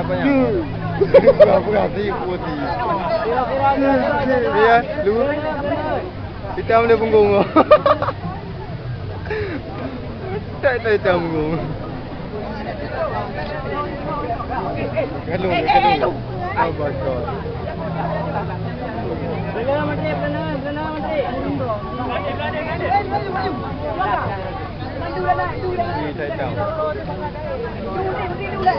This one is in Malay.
banyak. Pura-pura putih. Ya, lu. Hitam dia punggung. Tak hitam punggung. Kalau. Oh my god. Belakang menteri, belakang menteri. Ini tak hitam. La,